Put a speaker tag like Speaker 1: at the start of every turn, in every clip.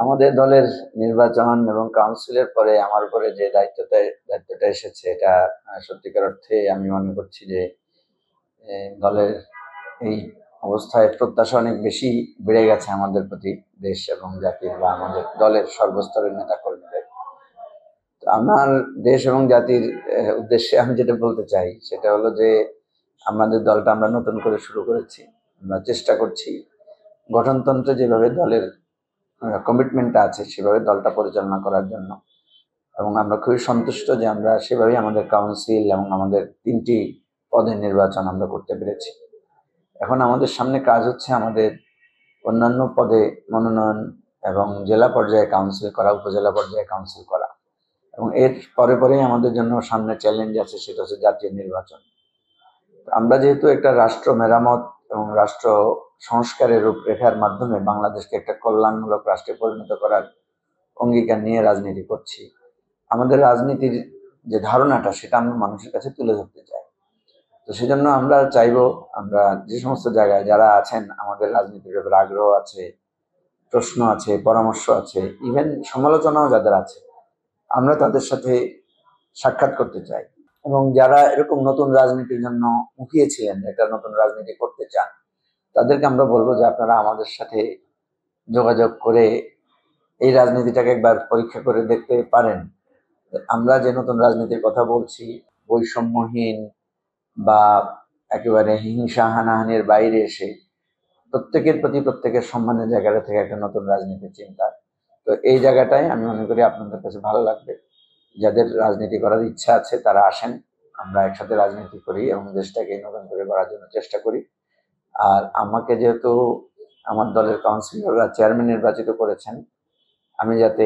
Speaker 1: আমাদের দলের নির্বাচন এবং কাউন্সিলের পরে আমার উপরে যে দায়িত্বটা এসেছে, এটা সত্যিকার অর্থে আমি মনে করছি যে দলের এই অবস্থায় প্রত্যাশা অনেক বেশি বেড়ে গেছে আমাদের প্রতি, দেশ এবং জাতির বা আমাদের দলের সর্বস্তরের নেতা কর্মীদের। আমার দেশ এবং জাতির উদ্দেশ্যে আমি যেটা বলতে চাই সেটা হলো যে আমাদের দলটা আমরা নতুন করে শুরু করেছি। আমরা চেষ্টা করছি গঠনতন্ত্রে যেভাবে দলের কমিটমেন্টটা আছে সেভাবে দলটা পরিচালনা করার জন্য, এবং আমরা খুবই সন্তুষ্ট যে আমরা সেভাবেই আমাদের কাউন্সিল এবং আমাদের 3টি পদের নির্বাচন আমরা করতে পেরেছি। এখন আমাদের সামনে কাজ হচ্ছে আমাদের অন্যান্য পদে মনোনয়ন এবং জেলা পর্যায়ে কাউন্সিল করা, উপজেলা পর্যায়ে কাউন্সিল করা, এবং এর পরেই আমাদের জন্য সামনে চ্যালেঞ্জ আছে, সেটা হচ্ছে জাতীয় নির্বাচন। আমরা যেহেতু একটা রাষ্ট্র মেরামত এবং রাষ্ট্র সংস্কারের রূপরেখার মাধ্যমে বাংলাদেশকে একটা কল্যাণমূলক রাষ্ট্রে পরিণত করার অঙ্গীকার নিয়ে রাজনীতি করছি, আমাদের রাজনীতির যে ধারণাটা সেটা আমরা মানুষের কাছে তুলে ধরতে চাই। তো সেজন্য আমরা চাইবো, আমরা যে সমস্ত জায়গায় যারা আছেন, আমাদের রাজনীতির ব্যাপারে আগ্রহ আছে, প্রশ্ন আছে, পরামর্শ আছে, ইভেন সমালোচনাও যাদের আছে, আমরা তাদের সাথে সাক্ষাৎ করতে চাই। এবং যারা এরকম নতুন রাজনীতির জন্য মুখিয়েছিলেন, একটা নতুন রাজনীতি করতে চান, তাদেরকে আমরা বলবো যে আপনারা আমাদের সাথে যোগাযোগ করে এই রাজনীতিটাকে একবার পরীক্ষা করে দেখতে পারেন। আমরা যে নতুন রাজনীতির কথা বলছি, বৈষম্যহীন বা একেবারে হিংসা হানাহানির বাইরে এসে প্রত্যেকের প্রতি প্রত্যেকের সম্মানের জায়গাটা থেকে একটা নতুন রাজনীতির চিন্তা। তো এই জায়গাটাই আমি মনে করি আপনাদের কাছে ভালো লাগবে। যাদের রাজনীতি করার ইচ্ছা আছে তারা আসেন, আমরা একসাথে রাজনীতি করি এবং দেশটাকে নতুন করে গড়ার জন্য চেষ্টা করি। আর আমাকে যেহেতু আমার দলের কাউন্সিলররা চেয়ারম্যান নির্বাচিত করেছেন, আমি যাতে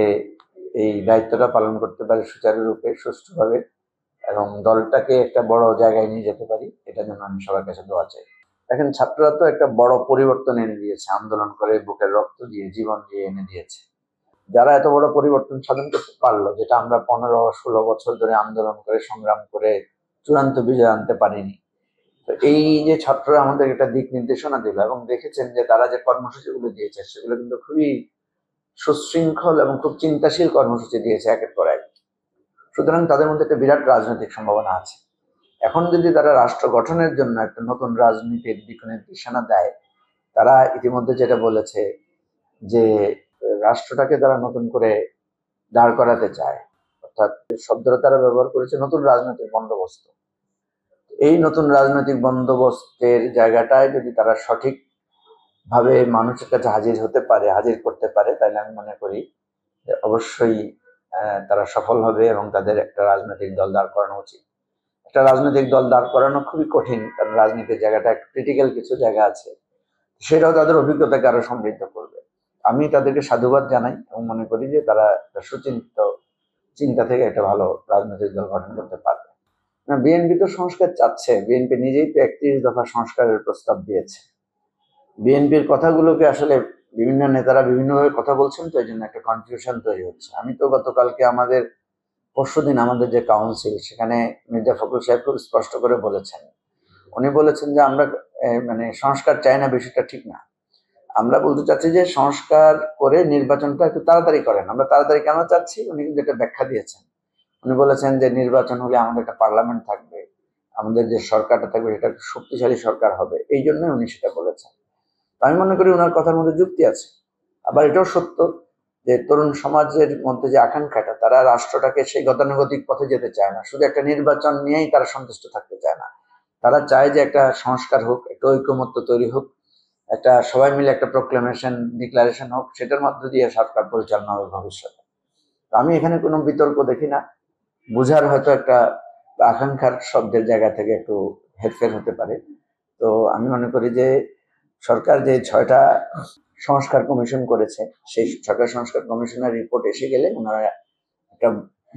Speaker 1: এই দায়িত্বটা পালন করতে পারি সুচারুরূপে, সুষ্ঠুভাবে, এবং দলটাকে একটা বড় জায়গায় নিয়ে যেতে পারি, এটার জন্য আমি সবার কাছে দোয়া চাই। দেখেন, ছাত্ররা তো একটা বড় পরিবর্তন এনে দিয়েছে, আন্দোলন করে বুকের রক্ত দিয়ে, জীবন দিয়ে এনে দিয়েছে। যারা এত বড় পরিবর্তন সাধন করতে পারলো, যেটা আমরা 15-16 বছর ধরে আন্দোলন করে সংগ্রাম করে চূড়ান্ত বিজয় আনতে পারিনি, তো এই যে ছাত্ররা আমাদের একটা দিক নির্দেশনা দিল এবং দেখেছেন যে তারা যে কর্মসূচিগুলো দিয়েছে সেগুলো কিন্তু খুবই সুশৃঙ্খল এবং খুব চিন্তাশীল কর্মসূচি দিয়েছে একের পর এক। সুতরাং তাদের মধ্যে একটা বিরাট রাজনৈতিক সম্ভাবনা আছে। এখন যদি তারা রাষ্ট্র গঠনের জন্য একটা নতুন রাজনীতির দিক নির্দেশনা দেয়, তারা ইতিমধ্যে যেটা বলেছে যে রাষ্ট্রটাকে তারা নতুন করে দাঁড় করাতে চায়, অর্থাৎ শব্দটা তারা ব্যবহার করেছে নতুন রাজনৈতিক বন্দোবস্ত। এই নতুন রাজনৈতিক বন্দোবস্তের জায়গাটায় যদি তারা সঠিক ভাবে মানুষের কাছে হাজির করতে পারে, তাহলে আমি মনে করি যে অবশ্যই তারা সফল হবে এবং তাদের একটা রাজনৈতিক দল দাঁড় করানো উচিত। একটা রাজনৈতিক দল দাঁড় করানো খুবই কঠিন, কারণ রাজনীতির জায়গাটা ক্রিটিক্যাল কিছু জায়গা আছে, সেটাও তাদের অভিজ্ঞতাকে আরো সমৃদ্ধ করবে। আমি তাদেরকে সাধুবাদ জানাই এবং মনে করি যে তারা একটা সুচিন্তিত চিন্তা থেকে একটা ভালো রাজনৈতিক দল গঠন করতে পারবে। বিএনপি তো সংস্কার চাচ্ছে, বিএনপি নিজেই তো 31 দফা সংস্কারের প্রস্তাব দিয়েছে। বিএনপির কথাগুলোকে আসলে বিভিন্ন নেতারা বিভিন্নভাবে কথা বলছেন, তো এই জন্য একটা কনফিউশন তৈরি হচ্ছে। আমি তো গতকালকে পরশুদিন আমাদের যে কাউন্সিল, সেখানে মির্জা ফখরুল সাহেব খুব স্পষ্ট করে বলেছেন, উনি বলেছেন যে আমরা মানে সংস্কার চাই না, বিষয়টা ঠিক না। আমরা বলতে চাচ্ছি যে সংস্কার করে নির্বাচনটা একটু তাড়াতাড়ি করেন। আমরা তাড়াতাড়ি কেন চাচ্ছি, উনি কিন্তু একটা ব্যাখ্যা দিয়েছেন। উনি বলেছেন যে নির্বাচন হলে আমাদের একটা পার্লামেন্ট থাকবে, আমাদের যে সরকারটা থাকবে সেটা শক্তিশালী সরকার হবে, এই জন্যই উনি সেটা বলেছেন। আমি মনে করি ওনার কথার মধ্যে যুক্তি আছে। আবার এটাও সত্য যে তরুণ সমাজের মধ্যে যে আকাঙ্ক্ষাটা, তারা রাষ্ট্রটাকে সেই গতানুগতিক পথে যেতে চায় না, শুধু একটা নির্বাচন নিয়েই তারা সন্তুষ্ট থাকতে চায় না। তারা চায় যে একটা সংস্কার হোক, একটা ঐকমত্য তৈরি হোক, একটা সবাই মিলে একটা প্রোক্লেমেশন, ডিক্লারেশন হোক, সেটার মধ্য দিয়ে সরকার পরিচালনা হবে ভবিষ্যতে। আমি এখানে কোনো বিতর্ক দেখি না। বুঝার হয়তো একটা আকাঙ্ক্ষার শব্দের জায়গা থেকে একটু হেরফের হতে পারে। তো আমি মনে করি যে সরকার যে 6টা সংস্কার কমিশন করেছে, সেই 6টা সংস্কার কমিশনের রিপোর্ট এসে গেলে ওনারা একটা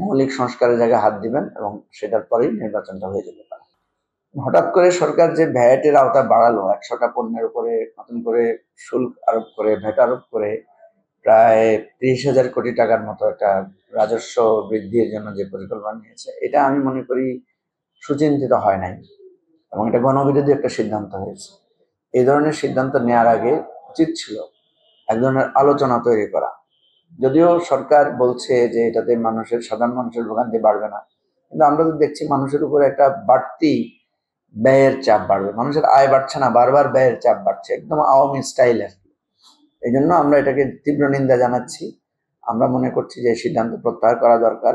Speaker 1: মৌলিক সংস্কারের জায়গায় হাত দিবেন এবং সেটার পরেই নির্বাচনটা হয়ে যেতে পারে। হঠাৎ করে সরকার যে ভ্যাটের আওতা বাড়ালো, 100টা পণ্যের উপরে নতুন করে শুল্ক আরোপ করে, ভ্যাট আরোপ করে প্রায় 30,000 কোটি টাকার মতো একটা রাজস্ব বৃদ্ধির জন্য যে পরিকল্পনা নিয়েছে, এটা আমি মনে করি সুচিন্তিত হয় নাই এবং এটা গণবিরোধী একটা সিদ্ধান্ত হয়েছে। এই ধরনের সিদ্ধান্ত নেওয়ার আগে উচিত ছিল এক ধরনের আলোচনা তৈরি করা, যদিও সরকার বলছে যে এটাতে সাধারণ মানুষের ভোগান্তি বাড়বে না, কিন্তু আমরা তো দেখছি মানুষের উপর একটা বাড়তি ব্যয়ের চাপ বাড়বে। মানুষের আয় বাড়ছে না, বারবার ব্যয়ের চাপ বাড়ছে, একদম আওয়ামী স্টাইল আর কি। এই জন্য আমরা এটাকে তীব্র নিন্দা জানাচ্ছি। আমরা মনে করছি যে সিদ্ধান্ত প্রত্যাহার করা দরকার।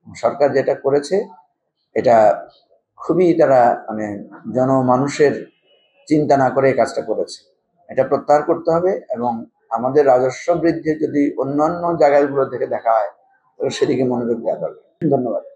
Speaker 1: সরকার যেটা করেছে এটা খুবই তারা মানে জনমানুষের চিন্তা না করে এই কাজটা করেছে। এটা প্রত্যাহার করতে হবে এবং আমাদের রাজস্ব বৃদ্ধি যদি অন্যান্য জায়গাগুলো থেকে দেখা হয় তাহলে সেদিকে মনোযোগ দেওয়া দরকার। ধন্যবাদ।